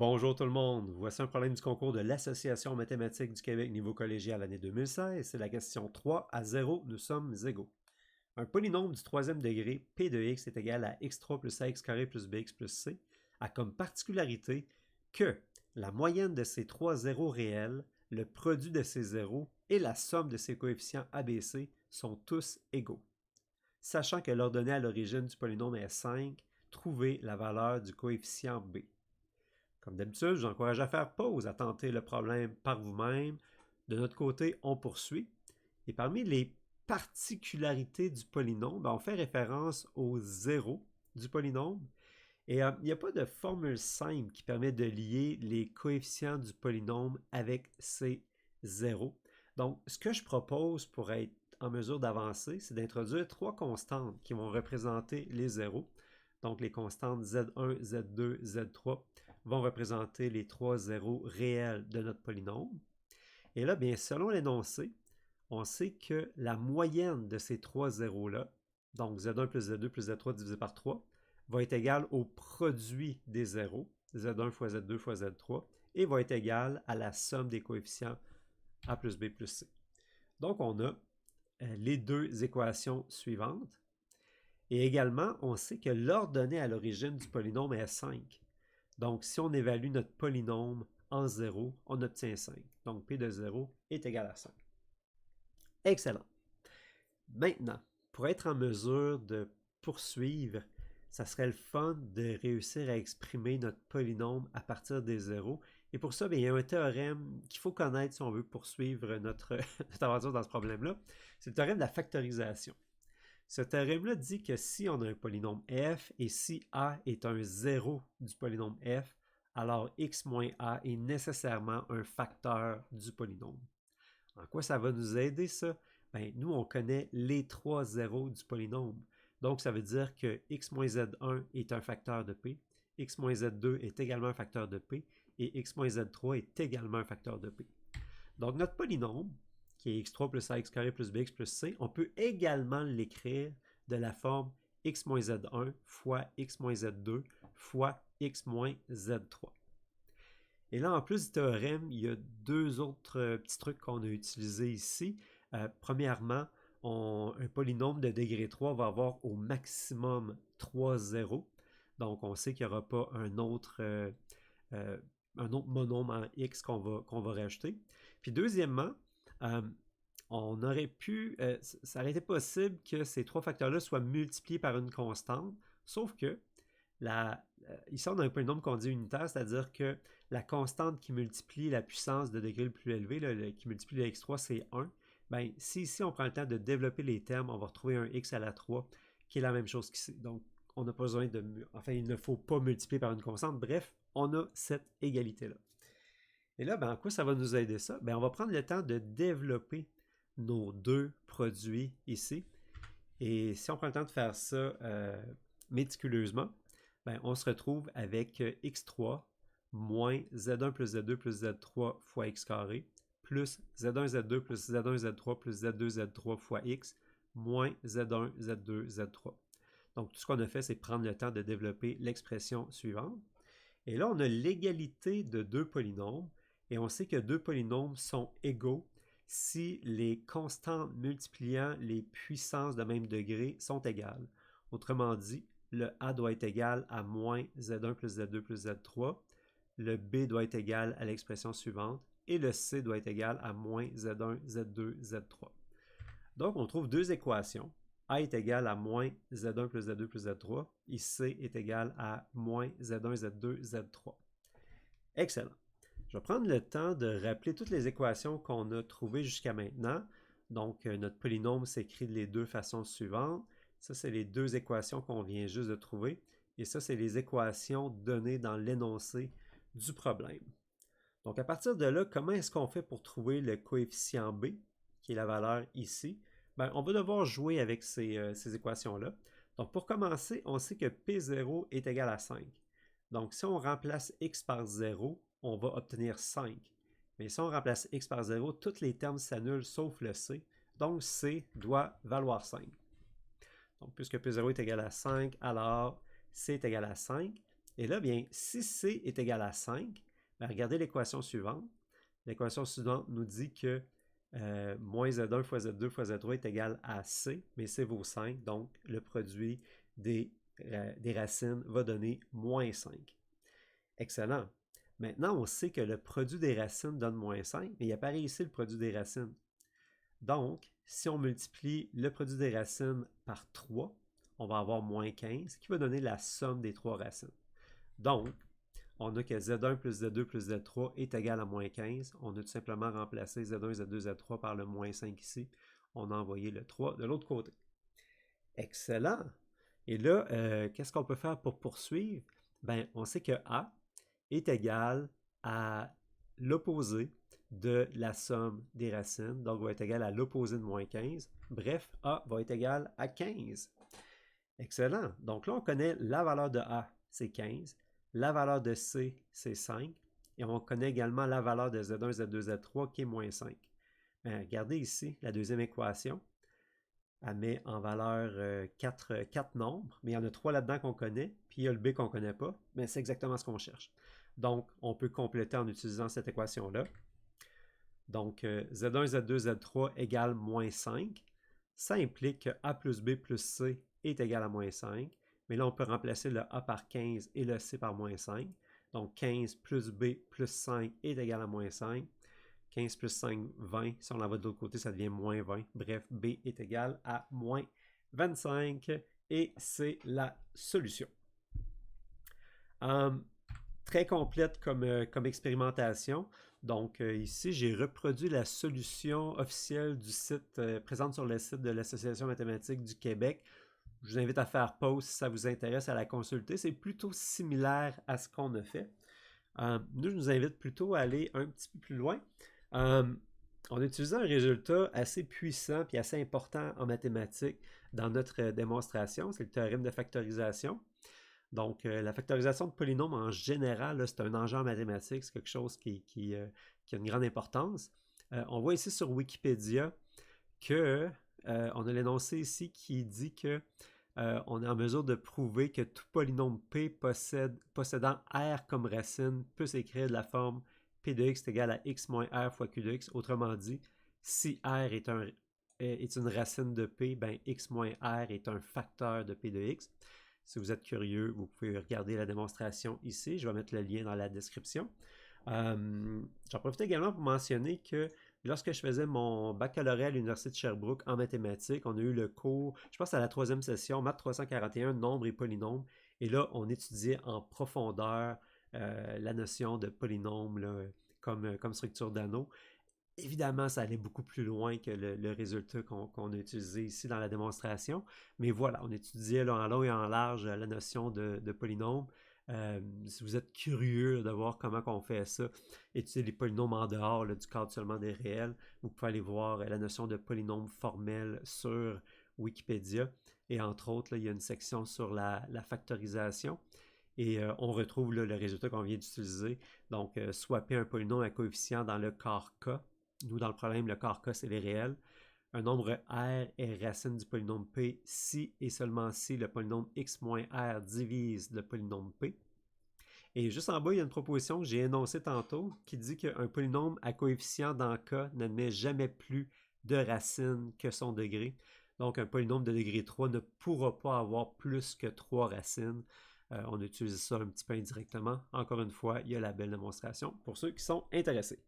Bonjour tout le monde, voici un problème du concours de l'Association mathématique du Québec niveau collégial l'année 2016. C'est la question 3 à 0, nous sommes égaux. Un polynôme du troisième degré, p de x est égal à x3 plus ax carré plus bx plus c, a comme particularité que la moyenne de ces trois zéros réels, le produit de ces zéros et la somme de ses coefficients ABC sont tous égaux. Sachant que l'ordonnée à l'origine du polynôme est 5, trouvez la valeur du coefficient b. Comme d'habitude, je vous encourage à faire pause, à tenter le problème par vous-même. De notre côté, on poursuit. Et parmi les particularités du polynôme, on fait référence aux zéros du polynôme. Et il n'y a pas de formule simple qui permet de lier les coefficients du polynôme avec ces zéros. Donc, ce que je propose pour être en mesure d'avancer, c'est d'introduire trois constantes qui vont représenter les zéros. Donc, les constantes Z1, Z2, Z3 vont représenter les trois zéros réels de notre polynôme. Et là, bien, selon l'énoncé, on sait que la moyenne de ces trois zéros-là, donc Z1 plus Z2 plus Z3 divisé par 3, va être égale au produit des zéros, Z1 fois Z2 fois Z3, et va être égale à la somme des coefficients A plus B plus C. Donc, on a les deux équations suivantes. Et également, on sait que l'ordonnée à l'origine du polynôme est 5. Donc, si on évalue notre polynôme en 0, on obtient 5. Donc, P de 0 est égal à 5. Excellent. Maintenant, pour être en mesure de poursuivre, ça serait le fun de réussir à exprimer notre polynôme à partir des zéros. Et pour ça, il y a un théorème qu'il faut connaître si on veut poursuivre notre aventure dans ce problème-là. C'est le théorème de la factorisation. Ce théorème-là dit que si on a un polynôme f et si a est un zéro du polynôme f, alors x moins a est nécessairement un facteur du polynôme. En quoi ça va nous aider ça? Bien, nous, on connaît les trois zéros du polynôme. Donc, ça veut dire que x moins z1 est un facteur de p, x moins z2 est également un facteur de p, et x moins z3 est également un facteur de p. Donc, notre polynôme, qui est x3 plus ax carré plus bx plus c, on peut également l'écrire de la forme x moins z1 fois x moins z2 fois x moins z3. Et là, en plus du théorème, il y a deux autres petits trucs qu'on a utilisés ici. Premièrement, un polynôme de degré 3 va avoir au maximum 3 zéros. Donc, on sait qu'il n'y aura pas un autre monôme en x qu'on va rajouter. Puis deuxièmement, on aurait pu, ça aurait été possible que ces trois facteurs-là soient multipliés par une constante, sauf que ici on a un polynôme qu'on dit unitaire, c'est-à-dire que la constante qui multiplie la puissance de degré le plus élevé, qui multiplie le x3, c'est 1. Bien, si ici on prend le temps de développer les termes, on va retrouver un x à la 3 qui est la même chose qu'ici. Donc, on n'a pas besoin de... Enfin, il ne faut pas multiplier par une constante. Bref, on a cette égalité-là. Et là, en quoi ça va nous aider ça? On va prendre le temps de développer nos deux produits ici. Et si on prend le temps de faire ça méticuleusement, on se retrouve avec x3 moins z1 plus z2 plus z3 fois x carré plus z1 z2 plus z1 z3 plus z2 z3 fois x moins z1 z2 z3. Donc, tout ce qu'on a fait, c'est prendre le temps de développer l'expression suivante. Et là, on a l'égalité de deux polynômes. Et on sait que deux polynômes sont égaux si les constantes multipliant les puissances de même degré sont égales. Autrement dit, le A doit être égal à moins Z1 plus Z2 plus Z3, le B doit être égal à l'expression suivante, et le C doit être égal à moins Z1, Z2, Z3. Donc, on trouve deux équations. A est égal à moins Z1 plus Z2 plus Z3, et C est égal à moins Z1, Z2, Z3. Excellent. Je vais prendre le temps de rappeler toutes les équations qu'on a trouvées jusqu'à maintenant. Donc, notre polynôme s'écrit de les deux façons suivantes. Ça, c'est les deux équations qu'on vient juste de trouver. Et ça, c'est les équations données dans l'énoncé du problème. Donc, à partir de là, comment est-ce qu'on fait pour trouver le coefficient B, qui est la valeur ici? On va devoir jouer avec ces équations-là. Donc, pour commencer, on sait que P0 est égal à 5. Donc, si on remplace x par 0, on va obtenir 5. Mais si on remplace x par 0, tous les termes s'annulent sauf le c. Donc, c doit valoir 5. Donc, puisque P0 est égal à 5, alors c est égal à 5. Et là, bien, si C est égal à 5, bien, regardez l'équation suivante. L'équation suivante nous dit que moins Z1 fois Z2 fois Z3 est égal à C, mais C vaut 5, donc le produit des racines va donner moins 5. Excellent. Maintenant, on sait que le produit des racines donne moins 5, mais il apparaît ici le produit des racines. Donc, si on multiplie le produit des racines par 3, on va avoir moins 15, qui va donner la somme des trois racines. Donc, on a que Z1 plus Z2 plus Z3 est égal à moins 15. On a tout simplement remplacé Z1, Z2, Z3 par le moins 5 ici. On a envoyé le 3 de l'autre côté. Excellent! Et là, qu'est-ce qu'on peut faire pour poursuivre? Bien, on sait que A est égal à l'opposé de la somme des racines, donc va être égal à l'opposé de moins 15. Bref, A va être égal à 15. Excellent. Donc là, on connaît la valeur de A, c'est 15. La valeur de C, c'est 5. Et on connaît également la valeur de Z1, Z2, Z3 qui est moins 5. Bien, regardez ici la deuxième équation. Elle met en valeur 4 nombres, mais il y en a 3 là-dedans qu'on connaît, puis il y a le B qu'on ne connaît pas, mais c'est exactement ce qu'on cherche. Donc, on peut compléter en utilisant cette équation-là. Donc, Z1, Z2, Z3 égale moins 5. Ça implique que A plus B plus C est égal à moins 5. Mais là, on peut remplacer le A par 15 et le C par moins 5. Donc, 15 plus B plus 5 est égal à moins 5. 15 plus 5, 20. Si on l'envoie de l'autre côté, ça devient moins 20. Bref, B est égal à moins 25. Et c'est la solution. Très complète comme expérimentation. Donc ici, j'ai reproduit la solution officielle du site, présente sur le site de l'Association mathématique du Québec. Je vous invite à faire pause si ça vous intéresse à la consulter. C'est plutôt similaire à ce qu'on a fait. Nous, je nous invite plutôt à aller un petit peu plus loin. On a utilisé un résultat assez puissant et assez important en mathématiques dans notre démonstration. C'est le théorème de factorisation. Donc, la factorisation de polynômes en général, c'est un enjeu en mathématiques, c'est quelque chose qui a une grande importance. On voit ici sur Wikipédia que on a l'énoncé ici qui dit que on est en mesure de prouver que tout polynôme P possédant R comme racine peut s'écrire de la forme P de x est égal à x moins R fois Q de x. Autrement dit, si R est une racine de P, ben x moins R est un facteur de P de x. Si vous êtes curieux, vous pouvez regarder la démonstration ici. Je vais mettre le lien dans la description. J'en profite également pour mentionner que lorsque je faisais mon baccalauréat à l'Université de Sherbrooke en mathématiques, on a eu le cours, je pense à la 3e session, maths 341, nombres et polynômes. Et là, on étudiait en profondeur la notion de polynôme là, comme structure d'anneau. Évidemment, ça allait beaucoup plus loin que le résultat qu'on a utilisé ici dans la démonstration. Mais voilà, on étudiait là, en long et en large la notion de polynôme. Si vous êtes curieux de voir comment on fait ça, étudier les polynômes en dehors là, du cadre seulement des réels, vous pouvez aller voir la notion de polynôme formel sur Wikipédia. Et entre autres, là, il y a une section sur la factorisation. Et on retrouve là, le résultat qu'on vient d'utiliser. Donc, swapper un polynôme à coefficient dans le quart K. Nous, dans le problème, le quart K, c'est les réels. Un nombre R est racine du polynôme P si et seulement si le polynôme x moins R divise le polynôme P. Et juste en bas, il y a une proposition que j'ai énoncée tantôt qui dit qu'un polynôme à coefficient dans K n'admet jamais plus de racine que son degré. Donc, un polynôme de degré 3 ne pourra pas avoir plus que 3 racines. On utilise ça un petit peu indirectement. Encore une fois, il y a la belle démonstration pour ceux qui sont intéressés.